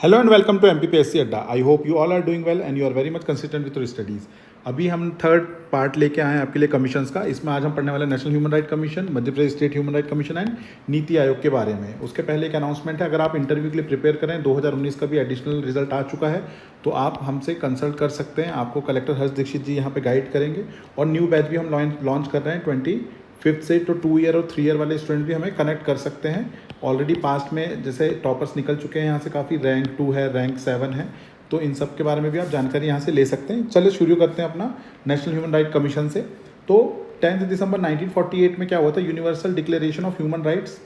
Hello and welcome to MPPSC Adda. I hope you all are doing well and you are very much consistent with your studies. अभी हम third part लेके आए हैं आपके लिए commissions का। इसमें आज हम पढ़ने वाले national human right commission, Madhya Pradesh state human right commission and NITI Aayog के बारे में। उसके पहले एक अनाउंसमेंट है, अगर आप इंटरव्यू के लिए प्रिपेयर करें, 2019 का भी एडिशनल रिजल्ट आ चुका है, तो आप हमसे कंसल्ट कर सकते हैं। आपको कलेक्टर हर्ष दीक्षित जी यहाँ पे गाइड करेंगे और न्यू बैच भी हम लॉन्च कर रहे हैं 25 से। तो 2 ईयर और 3 ईयर वाले स्टूडेंट भी हमें कनेक्ट कर सकते हैं। ऑलरेडी पास्ट में जैसे टॉपर्स निकल चुके हैं यहाँ से, काफ़ी रैंक 2 है, रैंक 7 है, तो इन सब के बारे में भी आप जानकारी यहाँ से ले सकते हैं। चलिए शुरू करते हैं अपना नेशनल ह्यूमन राइट कमीशन से। तो 10 दिसंबर 1948 में क्या हुआ था, universal declaration of human rights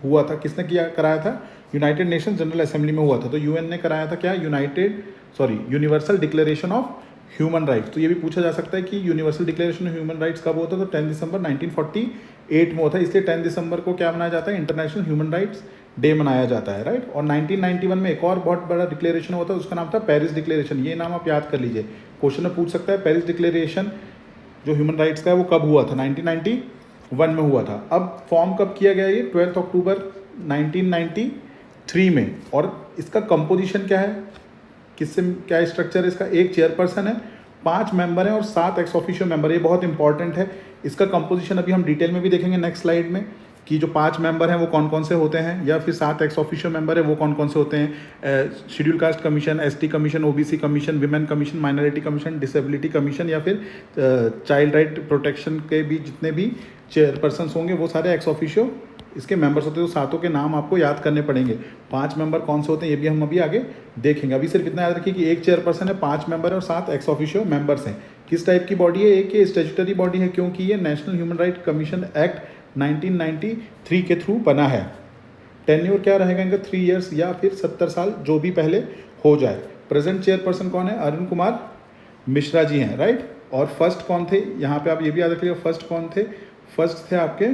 हुआ था। किसने किया कराया था? यूनाइटेड नेशन जनरल असेंबली में हुआ था। तो यूएन ने कराया था क्या? Universal declaration of human rights. तो ये भी पूछा जा सकता है कि universal declaration of human rights कब होता है? तो 10 दिसंबर 1948 में होता है। इसलिए 10 दिसंबर को क्या मनाया जाता है? इंटरनेशनल ह्यूमन राइट्स डे मनाया जाता है, राइट। और 1991 में एक और बहुत बड़ा डिक्लेरेशन होता है, उसका नाम था पेरिस डिक्लेरेशन। ये नाम आप याद कर लीजिए, क्वेश्चन में पूछ सकता है। पेरिस डिक्लेरेशन जो ह्यूमन राइट्स का है वो कब हुआ था? 1991 में हुआ था। अब फॉर्म कब किया गया? ये 12 अक्टूबर 1993 में। और इसका कंपोजिशन क्या है, किससे क्या स्ट्रक्चर है इसका? एक चेयरपर्सन है, 5 मेंबर हैं और 7 एक्स ऑफिशियो मेंबर। ये बहुत इंपॉर्टेंट है। इसका कंपोजिशन अभी हम डिटेल में भी देखेंगे नेक्स्ट स्लाइड में, कि जो 5 मेंबर हैं वो कौन कौन से होते हैं, या फिर 7 एक्स ऑफिशियो मेंबर है वो कौन कौन से होते हैं। Schedule caste commission, ST commission, OBC commission, women commission, minority commission, disability commission, या फिर चाइल्ड राइट प्रोटेक्शन के भी जितने भी चेयरपर्सन होंगे वो सारे एक्स ऑफिशियो इसके मेंबर्स होते हैं। तो सातों के नाम आपको याद करने पड़ेंगे। 5 मेंबर कौन से होते हैं ये भी हम अभी आगे देखेंगे। अभी सिर्फ इतना याद रखिए कि एक चेयरपर्सन है, 5 मेंबर है और 7 एक्स ऑफिशियो मेंबर्स हैं। किस टाइप की बॉडी है? एक ये स्टैट्यूटरी बॉडी है, क्योंकि ये national human right commission act 1993 के थ्रू बना है। टेन्योर क्या रहेगा इनका? 3 ईयर्स या फिर 70 साल, जो भी पहले हो जाए। प्रेजेंट चेयरपर्सन कौन है? अरुण कुमार मिश्रा जी हैं, राइट। और फर्स्ट कौन थे यहाँ पे? आप ये भी याद रखिएगा, फर्स्ट कौन थे? फर्स्ट थे आपके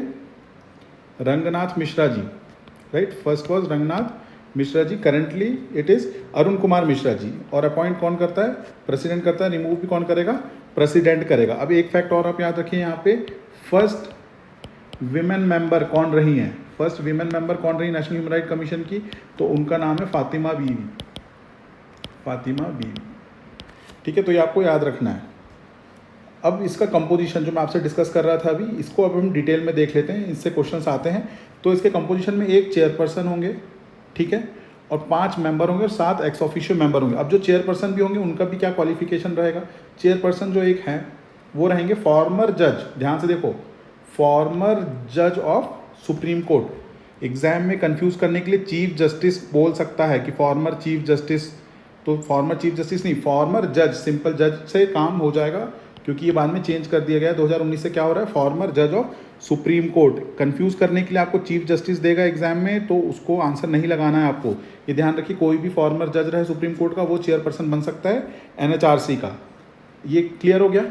Ranganath Mishra ji, right. First was Ranganath Mishra ji. Currently it is Arun Kumar Mishra ji. और अपॉइंट कौन करता है? प्रेसिडेंट करता है। रिमूव भी कौन करेगा? प्रेसिडेंट करेगा। अब एक फैक्ट और आप याद रखिए यहाँ पे, फर्स्ट विमेन मेंबर कौन रही हैं? फर्स्ट विमेन मेंबर कौन रही नेशनल ह्यूमन राइट कमीशन की? तो उनका नाम है फातिमा बीवी। फातिमा बीवी, ठीक है। तो ये आपको याद रखना है। अब इसका कंपोजिशन जो मैं आपसे डिस्कस कर रहा था अभी, इसको अब हम डिटेल में देख लेते हैं, इससे क्वेश्चंस आते हैं। तो इसके कंपोजिशन में एक चेयरपर्सन होंगे, ठीक है, और 5 मेंबर होंगे और 7 एक्स ऑफिशियो मेंबर होंगे। अब जो चेयरपर्सन भी होंगे उनका भी क्या क्वालिफिकेशन रहेगा? चेयरपर्सन जो एक हैं वो रहेंगे फॉर्मर जज। ध्यान से देखो, फॉर्मर जज ऑफ सुप्रीम कोर्ट। एग्जाम में कंफ्यूज करने के लिए चीफ जस्टिस बोल सकता है कि फॉर्मर चीफ जस्टिस, तो फॉर्मर चीफ जस्टिस नहीं, फॉर्मर जज, सिंपल जज से काम हो जाएगा, क्योंकि ये बाद में चेंज कर दिया गया है। 2019 से क्या हो रहा है? फॉर्मर जज ऑफ सुप्रीम कोर्ट। कंफ्यूज करने के लिए आपको चीफ जस्टिस देगा एग्जाम में, तो उसको आंसर नहीं लगाना है आपको। ये ध्यान रखिए, कोई भी फॉर्मर जज रहे सुप्रीम कोर्ट का वो चेयरपर्सन बन सकता है NHRC का। ये क्लियर हो गया?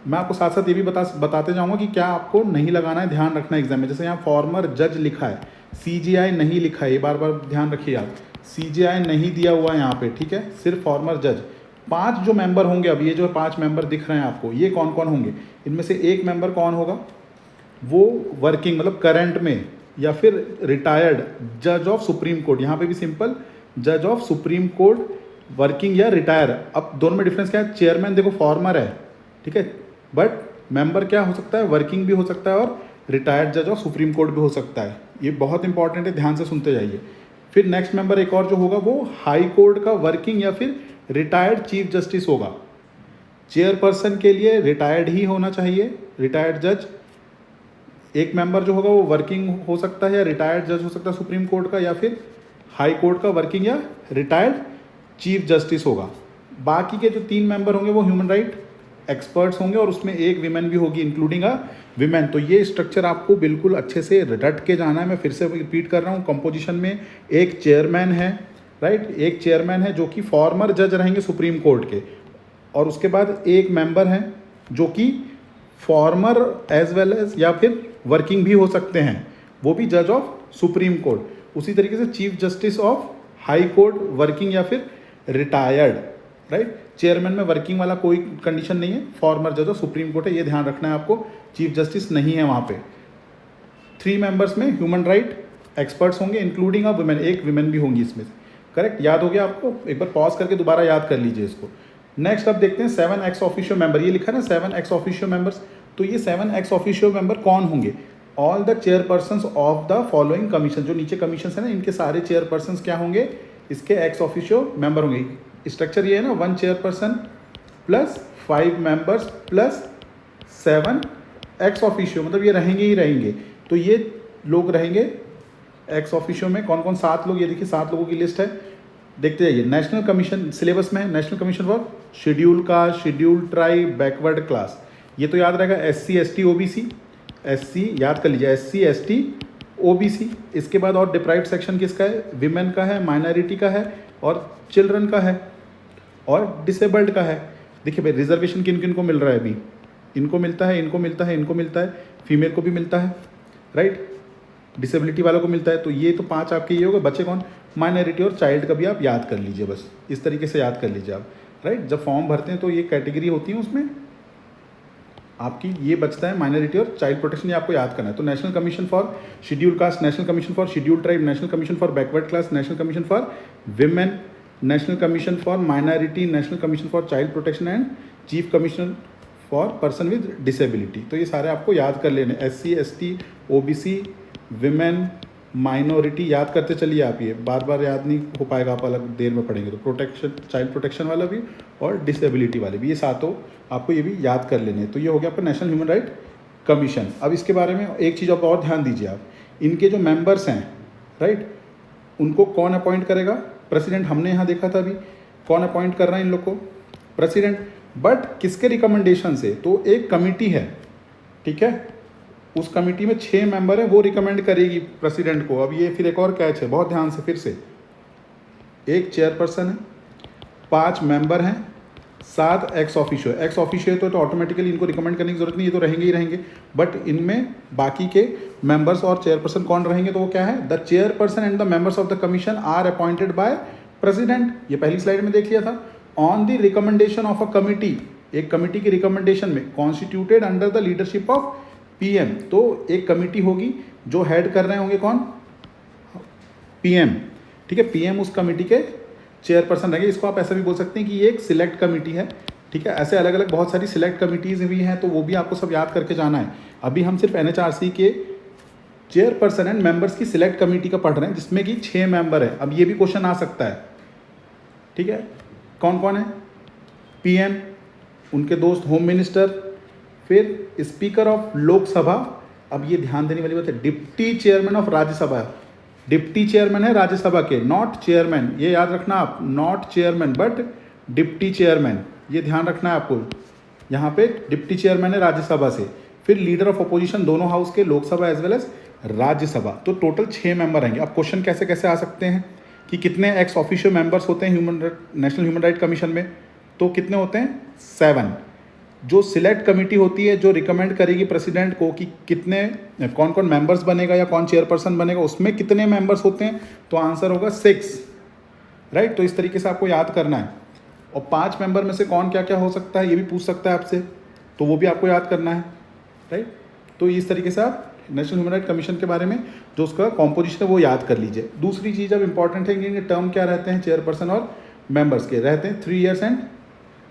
मैं आपको साथ साथ ये भी बताते जाऊँगा कि क्या आपको नहीं लगाना है, ध्यान रखना एग्जाम में। जैसे यहाँ फॉर्मर जज लिखा है, CJI नहीं लिखा है, ये बार बार ध्यान रखिए आप। CJI नहीं दिया हुआ है यहाँ पे, ठीक है, सिर्फ फॉर्मर जज। 5 जो मेंबर होंगे, अब ये जो 5 मेंबर दिख रहे हैं आपको, ये कौन कौन होंगे? इनमें से एक मेंबर कौन होगा? वो वर्किंग मतलब करंट में या फिर रिटायर्ड जज ऑफ सुप्रीम कोर्ट। यहाँ पे भी सिंपल जज ऑफ सुप्रीम कोर्ट, वर्किंग या रिटायर। अब दोनों में डिफरेंस क्या है? चेयरमैन देखो फॉर्मर है, ठीक है, बट मेंबर क्या हो सकता है? वर्किंग भी हो सकता है और रिटायर्ड जज ऑफ सुप्रीम कोर्ट भी हो सकता है। ये बहुत इंपॉर्टेंट है, ध्यान से सुनते जाइए। फिर नेक्स्ट मेंबर एक और जो होगा वो हाई कोर्ट का वर्किंग या फिर रिटायर्ड चीफ जस्टिस होगा। चेयरपर्सन के लिए रिटायर्ड ही होना चाहिए, रिटायर्ड जज। एक मेंबर जो होगा वो वर्किंग हो सकता है या रिटायर्ड जज हो सकता है सुप्रीम कोर्ट का, या फिर हाई कोर्ट का वर्किंग या रिटायर्ड चीफ जस्टिस होगा। बाकी के जो 3 मेंबर होंगे वो ह्यूमन राइट एक्सपर्ट्स होंगे, और उसमें एक विमेन भी होगी, इंक्लूडिंग अ विमेन। तो ये स्ट्रक्चर आपको बिल्कुल अच्छे से रट के जाना है। मैं फिर से रिपीट कर रहा हूँ, कंपोजिशन में एक चेयरमैन है, राइट, एक चेयरमैन है जो कि फॉर्मर जज रहेंगे सुप्रीम कोर्ट के, और उसके बाद एक मेंबर हैं जो कि फॉर्मर एज वेल एज या फिर वर्किंग भी हो सकते हैं, वो भी जज ऑफ सुप्रीम कोर्ट। उसी तरीके से chief justice of high court, working या फिर रिटायर्ड, राइट। चेयरमैन में वर्किंग वाला कोई कंडीशन नहीं है, फॉर्मर जज ऑफ सुप्रीम कोर्ट है, ये ध्यान रखना है आपको। चीफ जस्टिस नहीं है वहाँ पे। 3 मेंबर्स में ह्यूमन राइट एक्सपर्ट्स होंगे, इंक्लूडिंग अ वुमेन, एक वुमेन भी होंगी इसमें। करेक्ट, याद हो गया आपको? एक बार पॉज करके दोबारा याद कर लीजिए इसको। नेक्स्ट अब देखते हैं 7 एक्स ऑफिशियो मेंबर, ये लिखा ना 7 एक्स ऑफिशियो मेंबर्स। तो ये 7 एक्स ऑफिशियो मेंबर कौन होंगे? All the chairpersons of the following commission, जो नीचे कमीशन है ना इनके सारे चेयरपर्सन्स क्या होंगे? इसके एक्स ऑफिशियो मेंबर होंगे। स्ट्रक्चर ये है ना, 1 chairperson plus 5 members plus 7 ex officio, मतलब ये रहेंगे ही रहेंगे। तो ये लोग रहेंगे एक्स ऑफिशियो में कौन कौन? 7 लोग, ये देखिए 7 लोगों की लिस्ट है, देखते जाइए। नेशनल कमीशन सिलेबस में है, national commission for schedule caste, schedule tribe, backward class, ये तो याद रहेगा। SC ST OBC, SC याद कर लीजिए, SC ST OBC। इसके बाद और डिप्राइव्ड सेक्शन किसका है? विमेन का है, माइनॉरिटी का है और चिल्ड्रन का है और डिसेबल्ड का है। देखिए भाई रिजर्वेशन किन किन को मिल रहा है अभी? इनको मिलता है, इनको मिलता है, इनको मिलता है, फीमेल को भी मिलता है, राइट, डिसेबिलिटी वालों को मिलता है। तो ये तो 5 आपके ये होगा, बचे कौन? माइनॉरिटी और चाइल्ड का भी आप याद कर लीजिए, बस इस तरीके से याद कर लीजिए आप, राइट। जब फॉर्म भरते हैं तो ये कैटेगरी होती है, उसमें आपकी ये बचता है माइनॉरिटी और चाइल्ड प्रोटेक्शन, ये आपको याद करना है। तो national commission for schedule caste, national commission for schedule tribe, national commission for backward class, national commission for women, national commission for minority, national commission for child protection and chief commissioner for person with disability. तो ये सारे आपको याद कर लेने, SC ST OBC, women, minority, याद करते चलिए आप, ये बार बार याद नहीं हो पाएगा, आप अलग देर में पढ़ेंगे। तो प्रोटेक्शन, चाइल्ड प्रोटेक्शन वाला भी और डिसेबिलिटी वाले भी, ये सातों आपको ये भी याद कर लेने। तो ये हो गया आपका नेशनल ह्यूमन राइट कमीशन। अब इसके बारे में एक चीज़ आप और ध्यान दीजिए आप, इनके जो मेंबर्स हैं, राइट, उनको कौन अपॉइंट करेगा? प्रेसिडेंट। हमने यहाँ देखा था अभी, कौन अपॉइंट कर रहा है इन लोग को? प्रेसिडेंट। बट किसके रिकमेंडेशन से? तो एक कमिटी है, ठीक है, उस कमिटी में 6 मेंबर हैं, वो रिकमेंड करेगी प्रेसिडेंट को। अब ये फिर एक और कैच है, बहुत ध्यान से, फिर से, एक चेयरपर्सन है, 5 मेंबर हैं, 7 एक्स ऑफिशियो। एक्स ऑफिशियो तो ऑटोमेटिकली इनको रिकमेंड करने की जरूरत नहीं, ये तो रहेंगे ही रहेंगे। बट इनमें बाकी के मेंबर्स और चेयरपर्सन कौन रहेंगे? तो वो क्या है? The chairperson and the members of the commission are appointed by president. ये पहली स्लाइड में देख लिया था। On the recommendation of a committee, एक कमिटी की रिकमेंडेशन में, constituted under the leadership of PM। तो एक कमिटी होगी, जो हेड कर रहे होंगे कौन? PM, ठीक है। PM उस कमिटी के चेयरपर्सन रहेंगे। इसको आप ऐसा भी बोल सकते हैं कि ये एक सिलेक्ट कमिटी है, ठीक है। ऐसे अलग अलग बहुत सारी सिलेक्ट कमिटीज़ भी हैं, तो वो भी आपको सब याद करके जाना है। अभी हम सिर्फ NHRC के चेयरपर्सन एंड मेंबर्स की सिलेक्ट कमेटी का पढ़ रहे हैं, जिसमें कि 6 मेंबर है। अब ये भी क्वेश्चन आ सकता है, ठीक है, कौन कौन है? PM, उनके दोस्त होम मिनिस्टर, फिर स्पीकर ऑफ लोकसभा। अब ये ध्यान देने वाली बात है, deputy chairman of Rajya Sabha. Deputy chairman है राज्यसभा के, नॉट चेयरमैन, ये याद रखना आप, not chairman but deputy chairman, ये ध्यान रखना है आपको। यहाँ पे डिप्टी चेयरमैन है राज्यसभा से। फिर लीडर ऑफ अपोजिशन दोनों हाउस के, Lok Sabha as well as Rajya Sabha. तो टोटल 6 मेंबर रहेंगे। अब क्वेश्चन कैसे कैसे आ सकते हैं कि कितने एक्स ऑफिशियो मेंबर्स होते हैं नेशनल ह्यूमन राइट कमीशन में? तो कितने होते हैं? 7। जो सिलेक्ट कमेटी होती है, जो रिकमेंड करेगी प्रेसिडेंट को कि कितने, कौन कौन मेंबर्स बनेगा या कौन चेयरपर्सन बनेगा, उसमें कितने मेंबर्स होते हैं? तो आंसर होगा 6, राइट। तो इस तरीके से आपको याद करना है। और 5 मेंबर में से कौन क्या क्या हो सकता है, ये भी पूछ सकता है आपसे, तो वो भी आपको याद करना है, राइट। तो इस तरीके से आप नेशनल ह्यूमन राइट कमीशन के बारे में जो उसका कॉम्पोजिशन है वो याद कर लीजिए। दूसरी चीज़ अब इंपॉर्टेंट है कि इनके टर्म क्या रहते हैं चेयरपर्सन और मेंबर्स के? रहते हैं 3 years and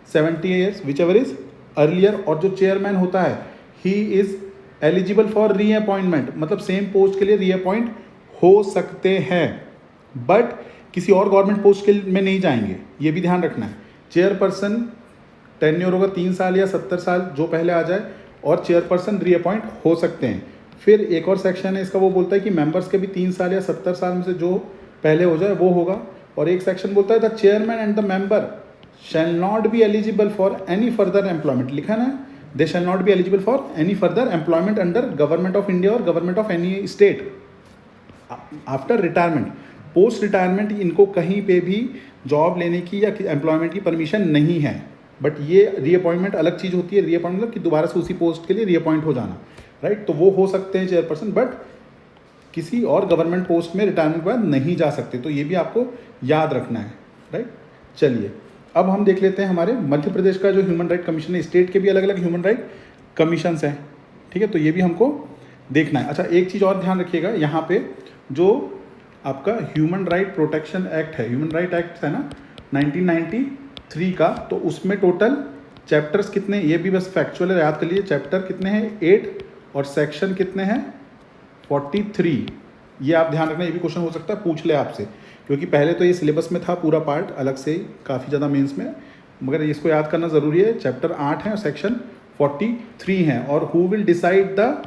70 years, which ever is earlier. और जो चेयरमैन होता है, he is eligible for reappointment, मतलब सेम पोस्ट के लिए रीअपॉइंट हो सकते हैं, बट किसी और गवर्नमेंट पोस्ट के में नहीं जाएंगे, ये भी ध्यान रखना है। चेयरपर्सन टेन्योर होगा 3 साल या 70 साल, जो पहले आ जाए, और चेयरपर्सन रीअपॉइंट हो सकते हैं। फिर एक और सेक्शन है इसका, वो बोलता है कि मेंबर्स के भी 3 साल या 70 साल में से जो पहले हो जाए वो होगा। और एक सेक्शन बोलता है the chairman and the member shall not be eligible for any further employment, लिखा है ना, they shall not be eligible for any further employment under government of India और government of any state after retirement. Post retirement इनको कहीं पे भी job लेने की या एम्प्लॉयमेंट की परमिशन नहीं है। बट ये रीअपॉइंटमेंट अलग चीज़ होती है। रीअपॉइंट मतलब कि दोबारा से उसी पोस्ट के लिए रीअपॉइंट हो जाना, राइट। तो वो हो सकते हैं चेयरपर्सन, बट किसी और गवर्नमेंट पोस्ट में रिटायरमेंट के बाद नहीं जा सकते। तो ये भी आपको याद रखना है, राइट। चलिए अब हम देख लेते हैं हमारे मध्य प्रदेश का जो ह्यूमन राइट कमीशन है। स्टेट के भी अलग अलग ह्यूमन राइट कमीशंस हैं, ठीक है, तो ये भी हमको देखना है। अच्छा, एक चीज़ और ध्यान रखिएगा, यहाँ पे जो आपका ह्यूमन राइट प्रोटेक्शन एक्ट है, ह्यूमन राइट एक्ट है ना 1993 का, तो उसमें टोटल चैप्टर्स कितने, ये भी बस फैक्चुअल याद कर लीजिए, चैप्टर कितने हैं 8 और सेक्शन कितने हैं 43। ये आप ध्यान रखना, ये भी क्वेश्चन हो सकता है पूछ ले आपसे, क्योंकि पहले तो ये सिलेबस में था पूरा पार्ट अलग से काफ़ी ज़्यादा मेंस में, मगर इसको याद करना ज़रूरी है। चैप्टर 8 है और सेक्शन 43 हैं। और who will decide the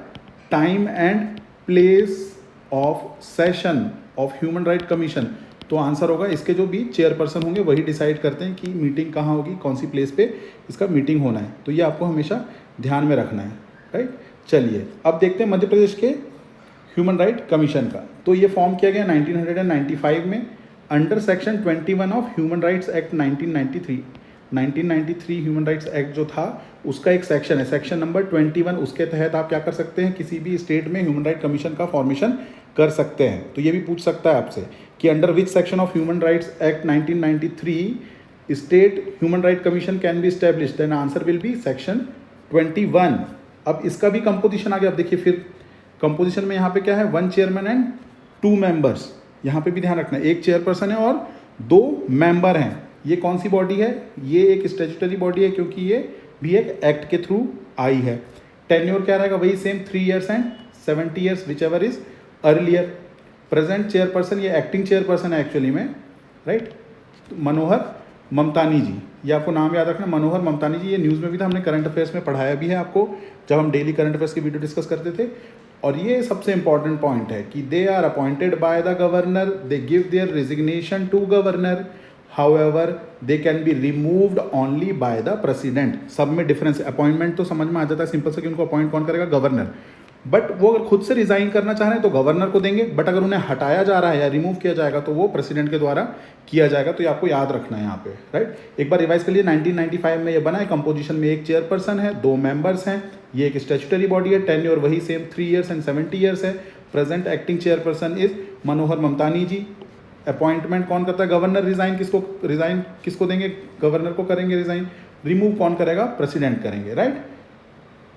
time and place of session of human right commission, तो आंसर होगा इसके जो भी चेयरपर्सन होंगे वही डिसाइड करते हैं कि मीटिंग कहाँ होगी, कौन सी प्लेस पे इसका मीटिंग होना है। तो ये आपको हमेशा ध्यान में रखना है, राइट। चलिए अब देखते हैं मध्य प्रदेश के ह्यूमन राइट कमीशन का। तो ये फॉर्म किया गया 1995 में under section 21 of human rights act 1993 human rights act जो था उसका एक सेक्शन है, सेक्शन नंबर 21, उसके तहत आप क्या कर सकते हैं, किसी भी स्टेट में ह्यूमन राइट कमीशन का फॉर्मेशन कर सकते हैं। तो ये भी पूछ सकता है आपसे कि under which section of human rights act 1993 state human right commission can be established, then answer will be section 21। अब इसका भी कंपोजिशन आ गया। अब देखिए फिर कंपोजिशन में यहाँ पे क्या है, 1 चेयरमैन एंड 2 मेंबर्स, यहाँ पे भी ध्यान रखना है, 1 चेयरपर्सन है और 2 मेंबर हैं। ये कौन सी बॉडी है, ये एक स्टैट्यूटरी बॉडी है क्योंकि ये भी एक एक्ट के थ्रू आई है। टेन्योर क्या रहेगा, वही same 3 years and 70 years which ever is earlier. Present chairperson, ये एक्टिंग चेयरपर्सन है एक्चुअली में, राइट, मनोहर ममतानी जी, ये आपको नाम याद रखना, मनोहर ममतानी जी। ये न्यूज़ में भी था, हमने करंट अफेयर्स में पढ़ाया भी है आपको जब हम डेली करंट अफेयर्स की वीडियो डिस्कस करते थे। और ये सबसे इंपॉर्टेंट पॉइंट है कि they are appointed by the governor, they give their resignation to governor, however they can be removed only by the president. सब में डिफरेंस है, अपॉइंटमेंट तो समझ में आ जाता है सिंपल से कि उनको अपॉइंट कौन करेगा, गवर्नर, बट वो अगर खुद से रिजाइन करना चाह रहे हैं तो गवर्नर को देंगे, बट अगर उन्हें हटाया जा रहा है या रिमूव किया जाएगा तो वो प्रेसिडेंट के द्वारा किया जाएगा। तो ये आपको याद रखना है यहाँ पे, राइट। एक बार रिवाइज कर लिए, 1995 में ये बना है, कंपोजिशन में 1 चेयरपर्सन है, 2 मेंबर्स हैं, ये एक स्टैट्यूटरी बॉडी है, टेन्योर वही सेम 3 years एंड 70 years है। Present acting chairperson is Manohar Mamtani ji. Appointment कौन करता है, गवर्नर। रिजाइन किसको देंगे, गवर्नर को करेंगे रिजाइन। रिमूव कौन करेगा, प्रेसिडेंट करेंगे, राइट,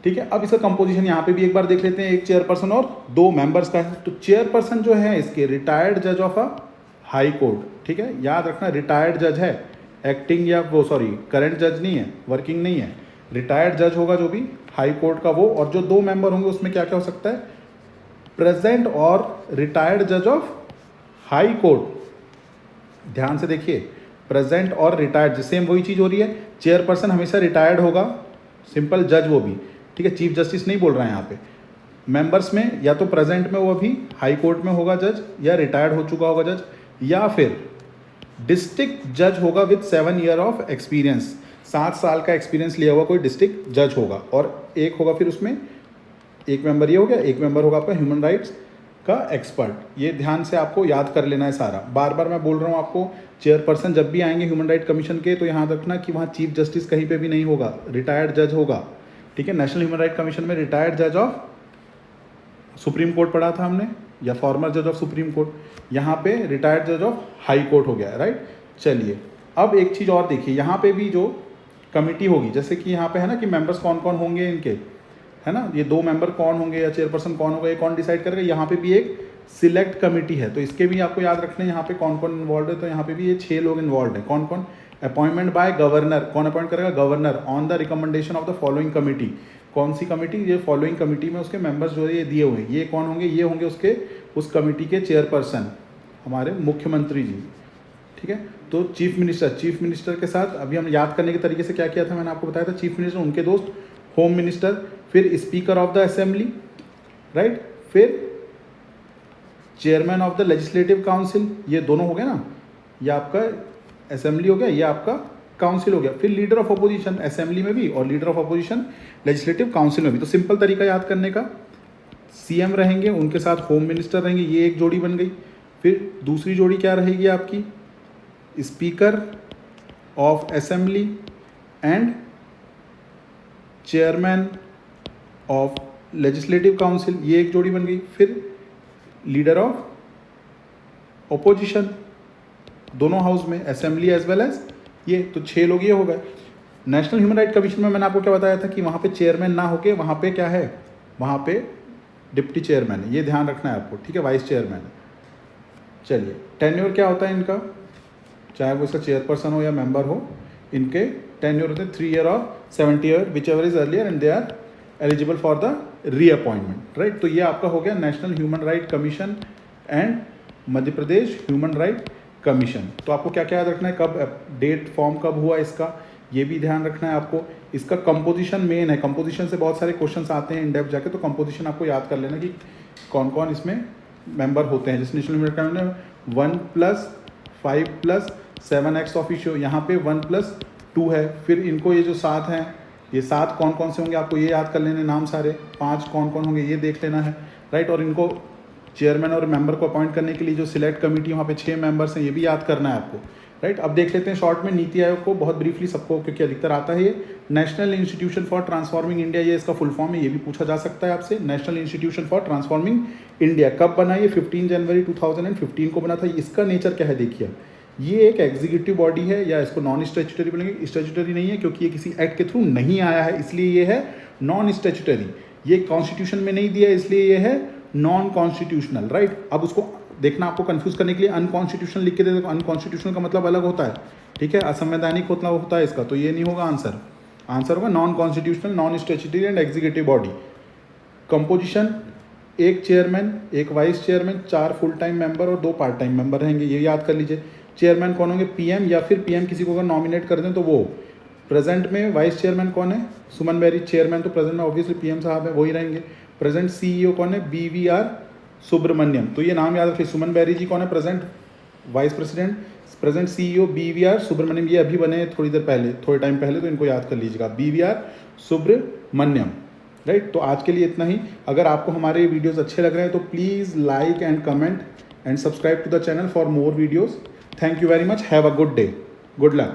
ठीक है। अब इसका कंपोजिशन यहाँ पे भी एक बार देख लेते हैं, 1 चेयरपर्सन और 2 मेंबर्स का है। तो चेयरपर्सन जो है इसके रिटायर्ड जज ऑफ अ हाई कोर्ट, ठीक है, याद रखना रिटायर्ड जज है, एक्टिंग या वो करंट जज नहीं है, वर्किंग नहीं है, रिटायर्ड जज होगा जो भी हाई कोर्ट का वो। और जो 2 मेंबर होंगे उसमें क्या क्या हो सकता है, प्रेजेंट और रिटायर्ड जज ऑफ हाई कोर्ट। ध्यान से देखिए, प्रेजेंट और रिटायर्ड सेम वही चीज़ हो रही है। चेयरपर्सन हमेशा रिटायर्ड होगा, सिंपल, जज वो भी, ठीक है, चीफ जस्टिस नहीं बोल रहे हैं यहाँ पे। मेंबर्स में या तो प्रेजेंट में वो अभी हाई कोर्ट में होगा जज, या रिटायर्ड हो चुका होगा जज, या फिर डिस्ट्रिक्ट जज होगा विद 7 years ऑफ एक्सपीरियंस, 7 साल का एक्सपीरियंस लिया हुआ कोई डिस्ट्रिक्ट जज होगा। और एक होगा फिर उसमें, एक मेंबर ये हो गया, एक मेंबर होगा आपका ह्यूमन राइट्स का एक्सपर्ट। ये ध्यान से आपको याद कर लेना है सारा। बार बार मैं बोल रहा हूँ आपको, चेयरपर्सन जब भी आएंगे ह्यूमन राइट कमीशन के तो यहाँ रखना कि वहाँ चीफ जस्टिस कहीं पे भी नहीं होगा, रिटायर्ड जज होगा, ठीक है। नेशनल ह्यूमन राइट कमीशन में रिटायर्ड जज ऑफ सुप्रीम कोर्ट पढ़ा था हमने, या फॉर्मर जज ऑफ सुप्रीम कोर्ट, यहाँ पे रिटायर्ड जज ऑफ हाई कोर्ट हो गया, राइट। चलिए अब एक चीज़ और देखिए, यहाँ पे भी जो कमिटी होगी, जैसे कि यहाँ पे है ना कि मेंबर्स कौन कौन होंगे इनके, है ना, ये 2 मेंबर कौन होंगे या चेयरपर्सन कौन होगा, ये कौन डिसाइड करेगा। यहाँ पे भी एक सिलेक्ट कमिटी है, तो इसके भी आपको याद रखना है यहाँ पे कौन कौन इन्वॉल्व है। तो यहाँ पे भी ये 6 लोग इन्वॉल्व है। कौन कौन, अपॉइंटमेंट बाय गवर्नर, कौन अपॉइंट करेगा, governor, on the recommendation of the following committee. कौन सी कमिटी, ये फॉलोइंग कमिटी में उसके मेंबर्स जो है ये दिए हुए हैं। ये कौन होंगे, ये होंगे उसके उस कमिटी के चेयरपर्सन, हमारे मुख्यमंत्री जी, ठीक है। तो चीफ मिनिस्टर के साथ अभी हम याद करने के तरीके से क्या किया था, मैंने आपको बताया था, चीफ मिनिस्टर, उनके दोस्त होम मिनिस्टर, फिर speaker of the assembly, right, फिर chairman of the legislative council, ये दोनों हो गए ना, ये आपका असेंबली हो गया, ये आपका काउंसिल हो गया। फिर लीडर ऑफ अपोजिशन असेंबली में भी और leader of opposition legislative council में भी। तो सिंपल तरीका याद करने का, सीएम रहेंगे, उनके साथ होम मिनिस्टर रहेंगे, ये एक जोड़ी बन गई। फिर दूसरी जोड़ी क्या रहेगी आपकी, speaker of assembly and chairman of legislative council, ये एक जोड़ी बन गई। फिर लीडर ऑफ ओपोजिशन, दोनों हाउस में, असेंबली एज वेल एज ये, तो 6 लोग ये हो गए। नेशनल ह्यूमन राइट कमीशन में मैंने आपको क्या बताया था कि वहाँ पे चेयरमैन ना होके वहाँ पे क्या है, वहाँ पे डिप्टी चेयरमैन है, ये ध्यान रखना है आपको, ठीक है, वाइस चेयरमैन है। चलिए, टेन्योर क्या होता है इनका, चाहे वो इसका चेयरपर्सन हो या मेंबर हो, इनके टेन्योर होते हैं 3 ईयर और 70 year, whichever is earlier, and they are eligible for the reappointment, right. तो ये आपका हो गया national human right commission and Madhya Pradesh human right commission. तो आपको क्या क्या याद रखना है, कब डेट फॉर्म कब हुआ इसका, ये भी ध्यान रखना है आपको। इसका कंपोजिशन मेन है, कंपोजिशन से बहुत सारे क्वेश्चंस आते हैं इन डेप्थ जाके, तो कंपोजिशन आपको याद कर लेना कि कौन कौन इसमें मेंबर होते हैं। जैसे national human right commission 1+5+7 ex officio, यहाँ पे 1+2 है। फिर इनको ये जो 7 हैं, ये 7 कौन कौन से होंगे आपको ये याद कर लेने नाम सारे, 5 कौन कौन होंगे ये देख लेना है, राइट। और इनको चेयरमैन और मेंबर को अपॉइंट करने के लिए जो सिलेक्ट कमेटी वहाँ पे 6 मेंबर्स हैं, ये भी याद करना है आपको, राइट। अब देख लेते हैं शॉर्ट में नीति आयोग को, बहुत ब्रीफली सबको, क्योंकि अधिकतर आता है ये। National institution for transforming India, ये इसका फुल फॉर्म है, ये भी पूछा जा सकता है आपसे। National institution for transforming India कब बना, ये 15 जनवरी 2015 को बना था। इसका नेचर क्या है देखिए, ये एक एग्जीक्यूटिव बॉडी है, या इसको नॉन स्टैट्यूटरी बोलेंगे, स्टैट्यूटरी नहीं है क्योंकि ये किसी एक्ट के थ्रू नहीं आया है, इसलिए ये है नॉन स्टैट्यूटरी। ये कॉन्स्टिट्यूशन में नहीं दिया इसलिए ये है नॉन कॉन्स्टिट्यूशनल, राइट। अब उसको देखना, आपको कंफ्यूज करने के लिए अनकॉन्स्टिट्यूशनल लिख के दे दो, अनकॉन्स्टिट्यूशनल का मतलब अलग होता है, ठीक है, असंवैधानिक मतलब होता है इसका, तो ये नहीं होगा आंसर। आंसर होगा non constitutional, non statutory and executive body. Composition, एक चेयरमैन, एक vice chairman, 4 full time member और 2 पार्ट टाइम मेंबर रहेंगे, ये याद कर लीजिए। चेयरमैन कौन होंगे, पीएम, या फिर पीएम किसी को अगर नॉमिनेट कर दें तो वो। प्रेजेंट में वाइस चेयरमैन कौन है, सुमन बेरी। चेयरमैन तो प्रेजेंट में ऑब्वियसली पीएम साहब है, वही रहेंगे। प्रेजेंट सीईओ कौन है, BVR सुब्रमण्यम, तो ये नाम याद रखिए। सुमन बेरी जी कौन है, present vice president. Present CEO BVR Subrahmanyam, ये अभी बने थोड़ी देर पहले, थोड़े टाइम पहले, तो इनको याद कर लीजिएगा, BVR सुब्रमण्यम, राइट। तो आज के लिए इतना ही। अगर आपको हमारे वीडियोस अच्छे लग रहे हैं तो please like and comment and subscribe to the channel for more videos. Thank you very much. Have a good day. Good luck.